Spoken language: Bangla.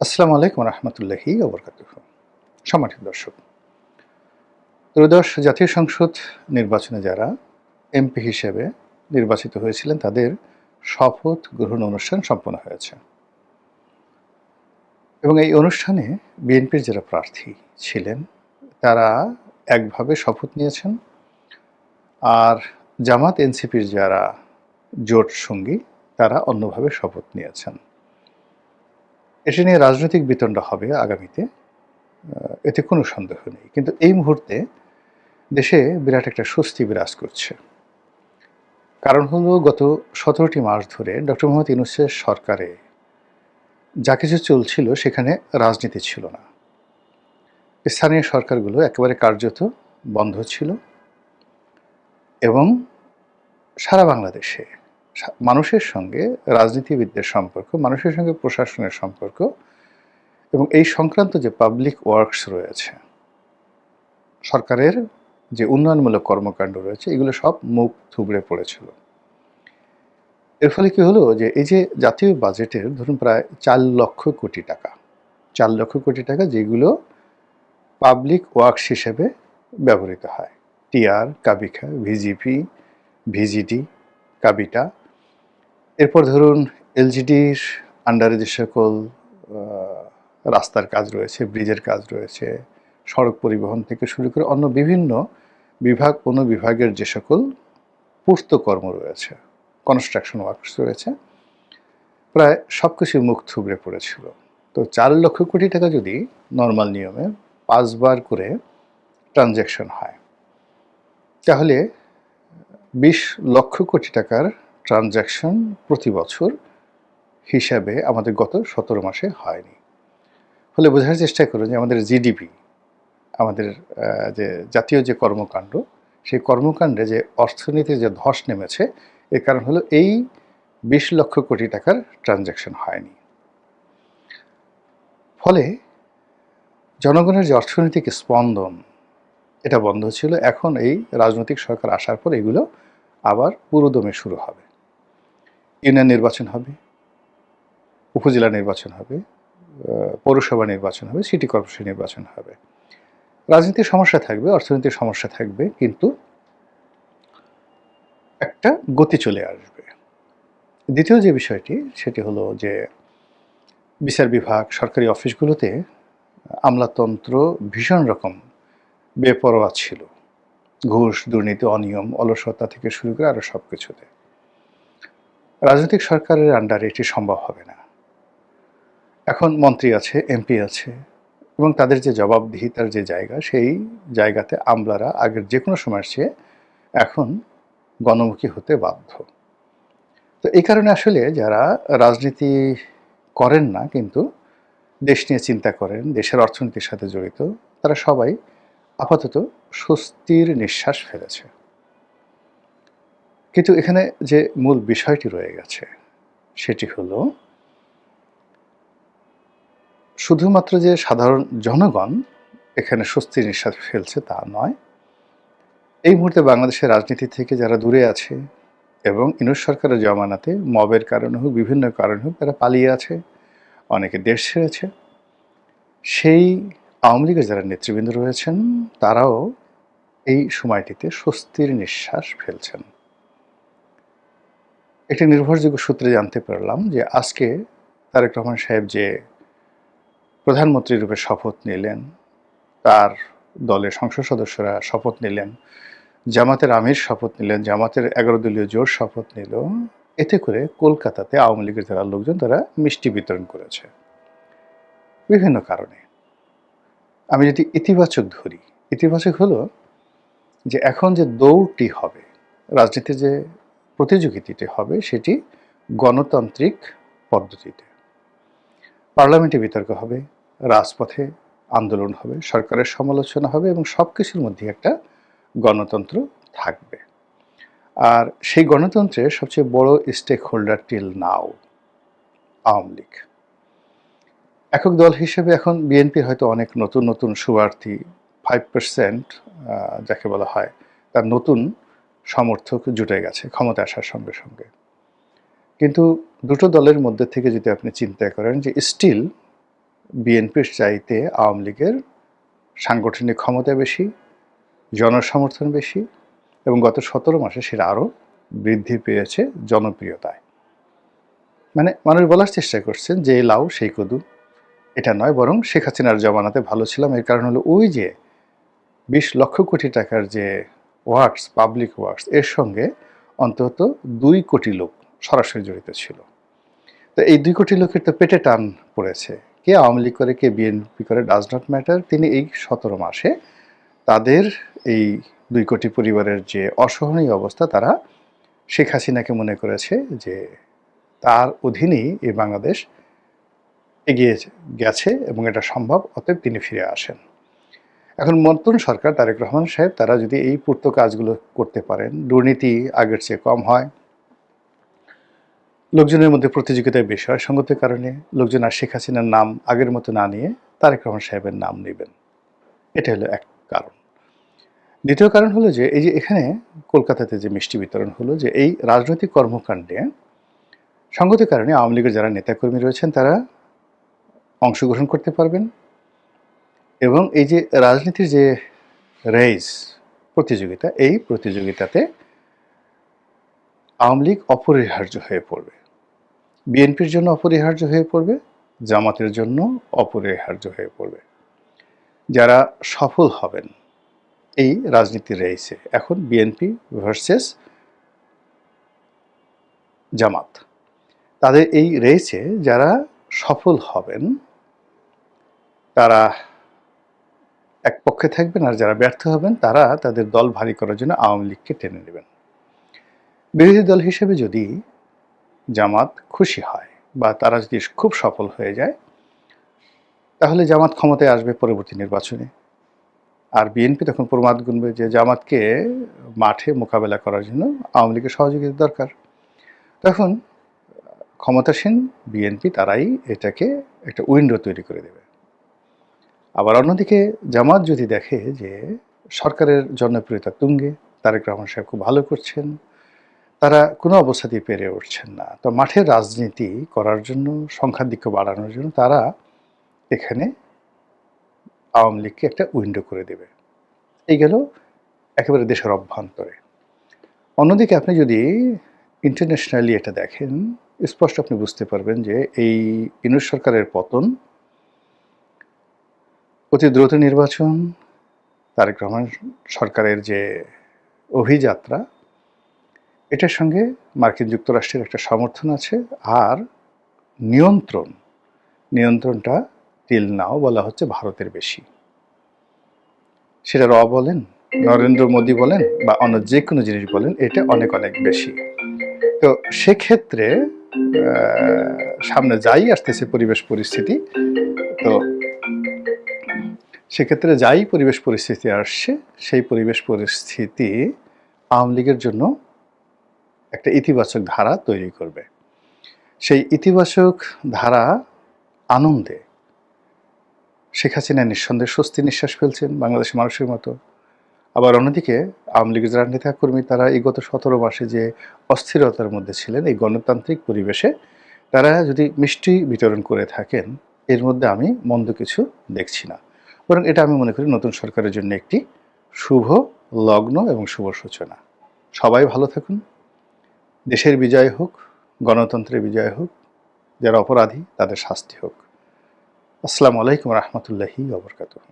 আসসালামু আলাইকুম রহমতুল্লাহি ওয়া বারাকাতুহু। সম্মানিত দর্শক, ত্রয়োদশ জাতীয় সংসদ নির্বাচনে যারা এমপি হিসেবে নির্বাচিত হয়েছিলেন তাদের শপথ গ্রহণ অনুষ্ঠান সম্পন্ন হয়েছে এবং এই অনুষ্ঠানে বিএনপির যারা প্রার্থী ছিলেন তারা একভাবে শপথ নিয়েছেন, আর জামাত এনসিপির যারা জোট সঙ্গী তারা অন্যভাবে শপথ নিয়েছেন। এটি নিয়ে রাজনৈতিক বিতণ্ডা হবে আগামীতে, এতে কোনো সন্দেহ নেই। কিন্তু এই মুহূর্তে দেশে বিরাট একটা স্বস্তি বিরাজ করছে। কারণ হলো গত ১৭টি মাস ধরে ডক্টর মোহাম্মদ ইউনূসের সরকারে যা কিছু চলছিল সেখানে রাজনীতি ছিল না। স্থানীয় সরকারগুলো একেবারে কার্যত বন্ধ ছিল এবং সারা বাংলাদেশে মানুষের সঙ্গে রাজনীতিবিদদের সম্পর্ক, মানুষের সঙ্গে প্রশাসনের সম্পর্ক এবং এই সংক্রান্ত যে পাবলিক ওয়ার্কস রয়েছে, সরকারের যে উন্নয়নমূলক কর্মকাণ্ড রয়েছে, এগুলো সব মুখ থুবড়ে পড়েছিল। এর ফলে কী হলো যে এই যে জাতীয় বাজেটের ধরুন প্রায় ৪ লক্ষ কোটি টাকা, ৪ লক্ষ কোটি টাকা যেগুলো পাবলিক ওয়ার্কস হিসেবে ব্যবহৃত হয়, টিআর, কাবিখা, ভিজিপি, ভিজিডি, কাবিটা, এরপর ধরুন এলজিডির আন্ডারে যে সকল রাস্তার কাজ রয়েছে, ব্রিজের কাজ রয়েছে, সড়ক পরিবহন থেকে শুরু করে অন্য বিভিন্ন বিভাগ অনুবিভাগের যে সকল পূর্ত কর্ম রয়েছে, কনস্ট্রাকশন ওয়ার্কস রয়েছে, প্রায় সব কিছুই মুখ থুবড়ে পড়েছিল। তো ৪ লক্ষ কোটি টাকা যদি নর্মাল নিয়মে ৫ বার করে ট্রানজ্যাকশন হয়, তাহলে ২০ লক্ষ কোটি টাকার ট্রানজ্যাকশন প্রতি বছর হিসাবে আমাদের গত ১৭ মাসে হয়নি। ফলে বোঝার চেষ্টা করুন যে আমাদের জিডিপি, আমাদের যে জাতীয় যে কর্মকাণ্ড, সেই কর্মকাণ্ডে যে অর্থনীতির যে ধস নেমেছে, এর কারণ হলো এই ২০ লক্ষ কোটি টাকার ট্রানজ্যাকশন হয়নি। ফলে জনগণের যে অর্থনৈতিক স্পন্দন, এটা বন্ধ ছিল। এখন এই রাজনৈতিক সরকার আসার পর এগুলো আবার পুরোদমে শুরু হবে। ইউনিয়ন নির্বাচন হবে, উপজেলা নির্বাচন হবে, পৌরসভা নির্বাচন হবে, সিটি কর্পোরেশন নির্বাচন হবে। রাজনীতির সমস্যা থাকবে, অর্থনীতির সমস্যা থাকবে, কিন্তু একটা গতি চলে আসবে। দ্বিতীয় যে বিষয়টি, সেটি হলো যে বিচার বিভাগ, সরকারি অফিসগুলোতে আমলাতন্ত্র ভীষণ রকম বেপরোয়া ছিল। ঘুষ, দুর্নীতি, অনিয়ম, অলসতা থেকে শুরু করে আরও সব কিছুতে। রাজনৈতিক সরকারের আন্ডারে এটি সম্ভব হবে না। এখন মন্ত্রী আছে, এমপি আছে এবং তাদের যে জবাবদিহিতার যে জায়গা, সেই জায়গাতে আমলারা আগের যে কোনো সময়ের চেয়ে এখন গণমুখী হতে বাধ্য। তো এই কারণে আসলে যারা রাজনীতি করেন না কিন্তু দেশ নিয়ে চিন্তা করেন, দেশের অর্থনীতির সাথে জড়িত, তারা সবাই আপাতত স্বস্তির নিঃশ্বাস ফেলেছে। কিন্তু এখানে যে মূল বিষয়টি রয়ে গেছে সেটি হলো শুধুমাত্র যে সাধারণ জনগণ এখানে স্বস্তির নিঃশ্বাস ফেলছে তা নয়। এই মুহূর্তে বাংলাদেশের রাজনীতি থেকে যারা দূরে আছে এবং ইউনূস সরকারের জমানাতে মবের কারণে হোক, বিভিন্ন কারণে হোক, তারা পালিয়ে আছে, অনেকে দেশ ছেড়েছে, সেই আওয়ামী লীগের যারা নেতৃবৃন্দ রয়েছেন তারাও এই সময়টিতে স্বস্তির নিঃশ্বাস ফেলছেন। একটি নির্ভরযোগ্য সূত্রে জানতে পারলাম যে আজকে তারেক রহমান সাহেব যে প্রধানমন্ত্রী রূপে শপথ নিলেন, তার দলের সংসদ সদস্যরা শপথ নিলেন, জামাতের আমির শপথ নিলেন, জামাতের ১১ দলীয় জোট শপথ নিল, এতে করে কলকাতাতে আওয়ামী লীগের যারা লোকজন তারা মিষ্টি বিতরণ করেছে বিভিন্ন কারণে। আমি যদি ইতিবাচক ধরি, ইতিবাচক হলো যে এখন যে দৌড়টি হবে, রাজনীতির যে প্রতিযোগিতাটি হবে, সেটি গণতান্ত্রিক পদ্ধতিতে। পার্লামেন্টে বিতর্ক হবে, রাজপথে আন্দোলন হবে, সরকারের সমালোচনা হবে এবং সব কিছুর মধ্যে একটা গণতন্ত্র থাকবে। আর সেই গণতন্ত্রের সবচেয়ে বড় stake till now Awami League. একক দল হিসেবে এখন বিএনপির হয়তো অনেক নতুন নতুন শুভার্থী, 5% যাকে বলা হয়, তার নতুন সমর্থক জুটে গেছে ক্ষমতা আসার সঙ্গে সঙ্গে। কিন্তু দুটো দলের মধ্যে থেকে যদি আপনি চিন্তা করেন যে স্টিল বিএনপির চাইতে আওয়ামী লীগের সাংগঠনিক ক্ষমতা বেশি, জনসমর্থন বেশি, এবং গত 17 মাসে সেটা আরও বৃদ্ধি পেয়েছে জনপ্রিয়তায়। মানে মানুষ বলার চেষ্টা করছেন যে লাউ সেই কদু, এটা নয়, বরং শেখ হাসিনার জমানাতে ভালো ছিলাম। এর কারণ হলো ওই যে 20 লক্ষ কোটি টাকার যে ওয়ার্কস, পাবলিক ওয়ার্কস, এর সঙ্গে অন্তত 2 কোটি লোক সরাসরি জড়িত ছিল। তো এই 2 কোটি লোকের তো পেটে টান পড়েছে। কে আওয়ামী লীগ করে, কে বিএনপি করে, ডাজ নট ম্যাটার। তিনি এই 17 মাসে তাদের এই 2 কোটি পরিবারের যে অসহনীয় অবস্থা, তারা শেখ হাসিনাকে মনে করেছে যে তার অধীনেই এই বাংলাদেশ এগিয়ে গেছে এবং এটা সম্ভব, অতএব তিনি ফিরে আসেন। এখন নতুন সরকার তারেক রহমান সাহেব তারা যদি এই পূর্ত কাজগুলো করতে পারেন, দুর্নীতি আগের চেয়ে কম হয়, লোকজনের মধ্যে প্রতিযোগিতায় বেশি হয়, সঙ্গতের কারণে লোকজন আর শেখ হাসিনার নাম আগের মতো না নিয়ে তারেক রহমান সাহেবের নাম নেবেন। এটা হলো এক কারণ। দ্বিতীয় কারণ হলো যে এই যে এখানে কলকাতাতে যে মিষ্টি বিতরণ হলো, যে এই রাজনৈতিক কর্মকাণ্ডে সঙ্গতির কারণে আওয়ামী লীগের যারা নেতাকর্মী রয়েছেন তারা অংশগ্রহণ করতে পারবেন, এবং এই যে রাজনীতির যে রেস, প্রতিযোগিতা, এই প্রতিযোগিতাতে আওয়ামী লীগ অপরিহার্য হয়ে পড়বে, বিএনপির জন্য অপরিহার্য হয়ে পড়বে, জামাতের জন্য অপরিহার্য হয়ে পড়বে। যারা সফল হবেন এই রাজনীতির রেসে, এখন বিএনপি ভার্সেস জামাত, তাদের এই রেসে যারা সফল হবেন তারা এক পক্ষে থাকবেন, আর যারা ব্যর্থ হবেন তারা তাদের দল ভারী করার জন্য আওয়ামী লীগকে টেনে নেবেন। বিরোধী দল হিসেবে যদি জামাত খুশি হয় বা তারা যদি খুব সফল হয়ে যায়, তাহলে জামাত ক্ষমতায় আসবে পরবর্তী নির্বাচনে, আর বিএনপি তখন প্রমাদ গুনবে যে জামাতকে মাঠে মোকাবেলা করার জন্য আওয়ামী লীগের সহযোগিতা দরকার। তখন ক্ষমতাসীন বিএনপি তারাই এটাকে একটা উইন্ডো তৈরি করে দেবে। আবার অন্যদিকে জামাত যদি দেখে যে সরকারের জনপ্রিয়তা তুঙ্গে, তারেক রহমান সাহেব খুব ভালো করছেন, তারা কোনো অবস্থাতেই পেরে উঠছেন না, তো মাঠের রাজনীতি করার জন্য, সংখ্যাধিক্য বাড়ানোর জন্য তারা এখানে আওয়ামী লীগকে একটা উইন্ডো করে দেবে। এই গেল একেবারে দেশের অভ্যন্তরে। অন্যদিকে আপনি যদি ইন্টারন্যাশনালি এটা দেখেন, স্পষ্ট আপনি বুঝতে পারবেন যে এই ইউনূস সরকারের পতন, অতি দ্রুত নির্বাচন, তারেক রহমান সরকারের যে অভিযাত্রা, এটার সঙ্গে মার্কিন যুক্তরাষ্ট্রের একটা সমর্থন আছে, আর নিয়ন্ত্রণটা টিল নাও বলা হচ্ছে ভারতের বেশি। সেটা বলেন, নরেন্দ্র মোদী বলেন, বা অন্য যে কোনো জিনিস বলেন, এটা অনেক অনেক বেশি। তো সেক্ষেত্রে সামনে যাই আসতেছে পরিবেশ পরিস্থিতি, তো সেক্ষেত্রে যাই পরিবেশ পরিস্থিতি আসছে, সেই পরিবেশ পরিস্থিতি আওয়ামী লীগের জন্য একটা ইতিবাচক ধারা তৈরি করবে। সেই ইতিবাচক ধারা আনন্দে শেখ হাসিনা নিঃসন্দেহে স্বস্তি নিঃশ্বাস ফেলছেন বাংলাদেশের মানুষের মতো। আবার অন্যদিকে আওয়ামী লীগের যারা নেতাকর্মী, তারা এই গত 17 মাসে যে অস্থিরতার মধ্যে ছিলেন, এই গণতান্ত্রিক পরিবেশে তারা যদি মিষ্টি বিতরণ করে থাকেন, এর মধ্যে আমি মন্দ কিছু দেখছি না, বরং এটা আমি মনে করি নতুন সরকারের জন্য একটি শুভ লগ্ন এবং শুভ সূচনা। সবাই ভালো থাকুন, দেশের বিজয় হোক, গণতন্ত্রের বিজয় হোক, যারা অপরাধী তাদের শাস্তি হোক। আসসালামু আলাইকুম রহমতুল্লাহি ওয়া বারাকাতুহু।